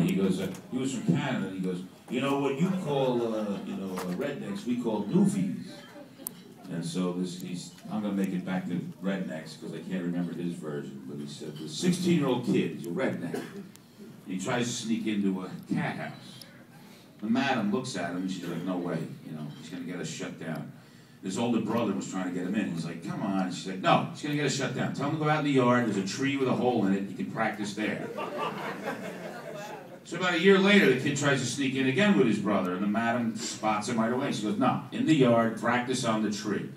funny. He goes, he was from Canada. He goes, you know what you call, rednecks, we call newfies. And so I'm going to make it back to rednecks because I can't remember his version. But he said, the 16-year-old kid, he's a redneck. And he tries to sneak into a cat house. The madam looks at him and she's like, no way, he's going to get us shut down. His older brother was trying to get him in. He's like, come on. She's like, no, he's going to get us shut down. Tell him to go out in the yard. There's a tree with a hole in it. You can practice there. So about a year later, the kid tries to sneak in again with his brother, and the madam spots him right away. She goes, no, in the yard, practice on the tree.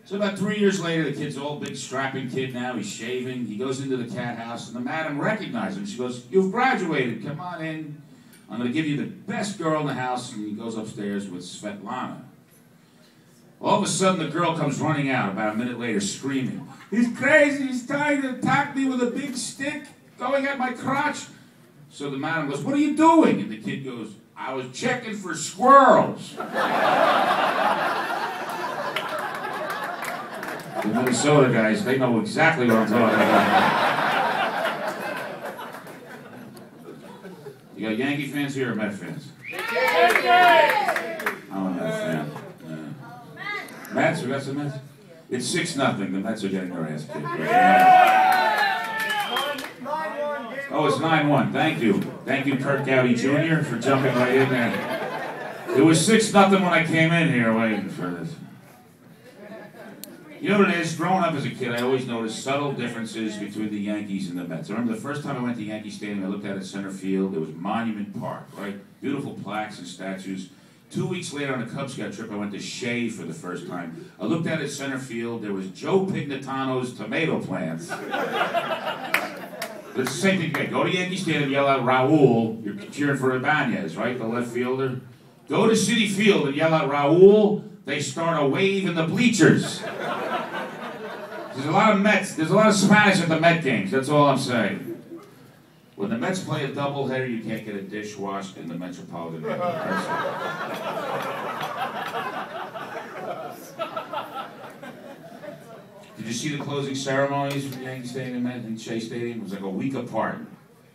So about 3 years later, the kid's all big, strapping kid now. He's shaving. He goes into the cat house, and the madam recognizes him. She goes, you've graduated. Come on in. I'm going to give you the best girl in the house. And he goes upstairs with Svetlana. All of a sudden, the girl comes running out about a minute later, screaming, he's crazy. He's trying to attack me with a big stick, going at my crotch. So the madam goes, what are you doing? And the kid goes, I was checking for squirrels. The Minnesota guys, they know exactly what I'm talking about. You got Yankee fans here or Met fans? I'm a Met fan. Mets? We got some Mets? It's 6-0. The Mets are getting their ass kicked. Oh, it's 9-1. Thank you. Thank you, Kurt Gowdy Jr., for jumping right in there. It was 6-0 when I came in here waiting for this. You know what it is? Growing up as a kid, I always noticed subtle differences between the Yankees and the Mets. I remember the first time I went to Yankee Stadium, I looked out at center field. There was Monument Park, right? Beautiful plaques and statues. 2 weeks later on a Cub Scout trip, I went to Shea for the first time. I looked out at center field. There was Joe Pignatano's tomato plants. It's the same thing again. Go to Yankee Stadium, yell out Raul. You're cheering for Ibanez, right? The left fielder. Go to Citi Field and yell out Raul. They start a wave in the bleachers. There's a lot of Mets. There's a lot of Spanish at the Met games. That's all I'm saying. When the Mets play a doubleheader, you can't get a dish washed in the Metropolitan area. Did you see the closing ceremonies from Yankee Stadium and Shea Stadium? It was like a week apart.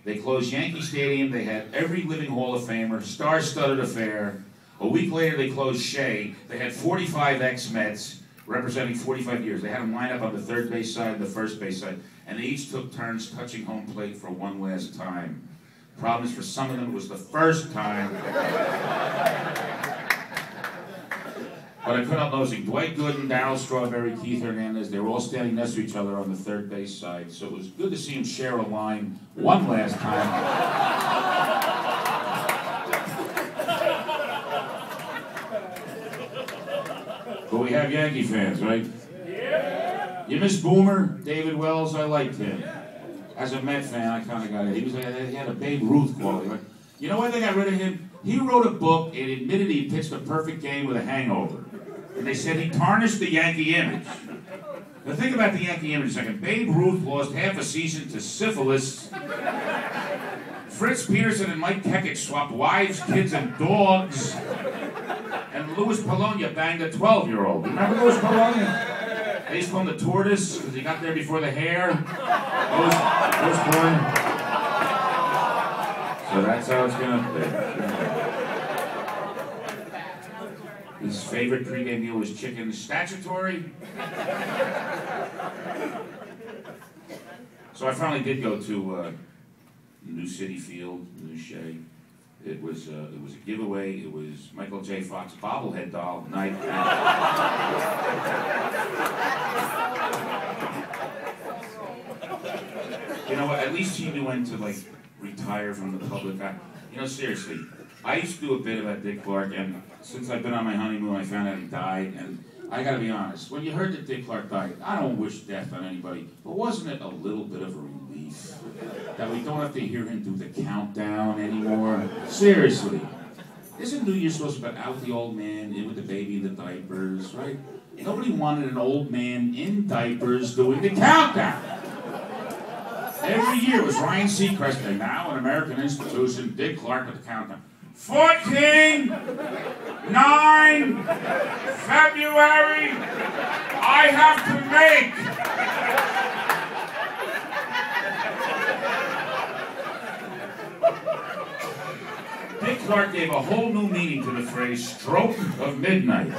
They closed Yankee Stadium. They had every living Hall of Famer, star-studded affair. A week later, they closed Shea. They had 45 ex-Mets representing 45 years. They had them line up on the third base side and the first base side, and they each took turns touching home plate for one last time. Problem is, for some of them, it was the first time. But I couldn't help noticing Dwight Gooden, Darryl Strawberry, Keith Hernandez, they were all standing next to each other on the third base side, so it was good to see them share a line one last time. But we have Yankee fans, right? Yeah. You miss Boomer, David Wells. I liked him. As a Met fan, I kind of got it. He had a Babe Ruth quality. Like, you know why they got rid of him? He wrote a book and admitted he pitched a perfect game with a hangover. And they said he tarnished the Yankee image. Now think about the Yankee image a second. Babe Ruth lost half a season to syphilis. Fritz Peterson and Mike Kekich swapped wives, kids, and dogs. And Louis Polonia banged a 12-year-old. Remember Louis Polonia? They used to call him the tortoise because he got there before the hare. Louis Polonia. So that's how it's going to be. His favorite pregame meal was chicken statutory. So I finally did go to New City Field, New Shea. It was a giveaway. It was Michael J. Fox bobblehead doll night. You know what? At least he knew when to retire from the public eye. You know, seriously, I used to do a bit about Dick Clark, and since I've been on my honeymoon, I found out he died. And I got to be honest, when you heard that Dick Clark died, I don't wish death on anybody, but wasn't it a little bit of a relief that we don't have to hear him do the countdown anymore? Seriously. Isn't New Year supposed to be about out the old man, in with the baby in the diapers, right? Nobody wanted an old man in diapers doing the countdown. Every year it was Ryan Seacrest, and now an American institution, Dick Clark with the countdown. 14, 9, February, I have to make. Clark gave a whole new meaning to the phrase stroke of midnight.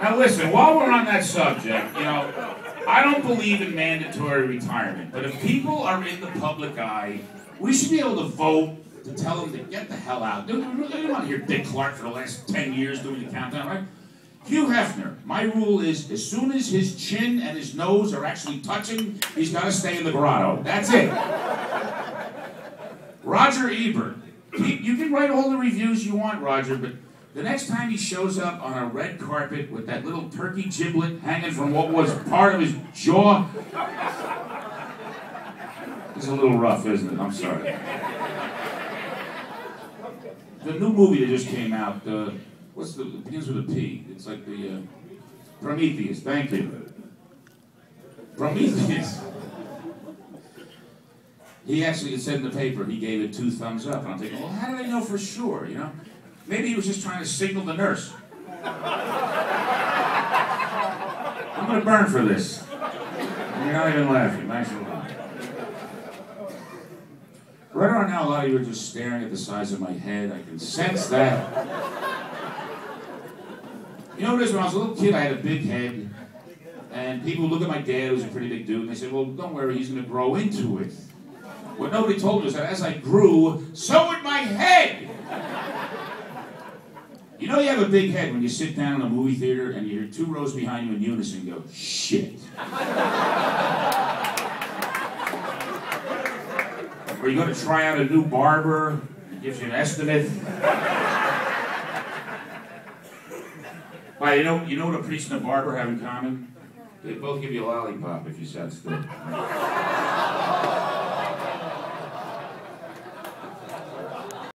Now listen, while we're on that subject, you know, I don't believe in mandatory retirement, but if people are in the public eye, we should be able to vote to tell them to get the hell out. They don't want to hear Dick Clark for the last 10 years doing the countdown, right? Hugh Hefner, my rule is as soon as his chin and his nose are actually touching, he's got to stay in the grotto. That's it. Roger Ebert, you can write all the reviews you want, Roger, but the next time he shows up on a red carpet with that little turkey giblet hanging from what was part of his jaw, it's a little rough, isn't it? I'm sorry. The new movie that just came out, it begins with a P. It's like the Prometheus. Thank you. Prometheus. He actually, it said in the paper, he gave it 2 thumbs up. And I'm thinking, well, how do they know for sure, you know? Maybe he was just trying to signal the nurse. I'm going to burn for this. You're not even laughing. Thanks a lot. Right around now, a lot of you are just staring at the size of my head. I can sense that. You know what it is? When I was a little kid, I had a big head. And people would look at my dad, who's a pretty big dude, and they said, well, don't worry, he's going to grow into it. What nobody told me is that as I grew, so would my head! You know you have a big head when you sit down in a movie theater and you hear 2 rows behind you in unison go, shit. Or you're going to try out a new barber, he gives you an estimate. But you know what a priest and a barber have in common? They both give you a lollipop if you sat still.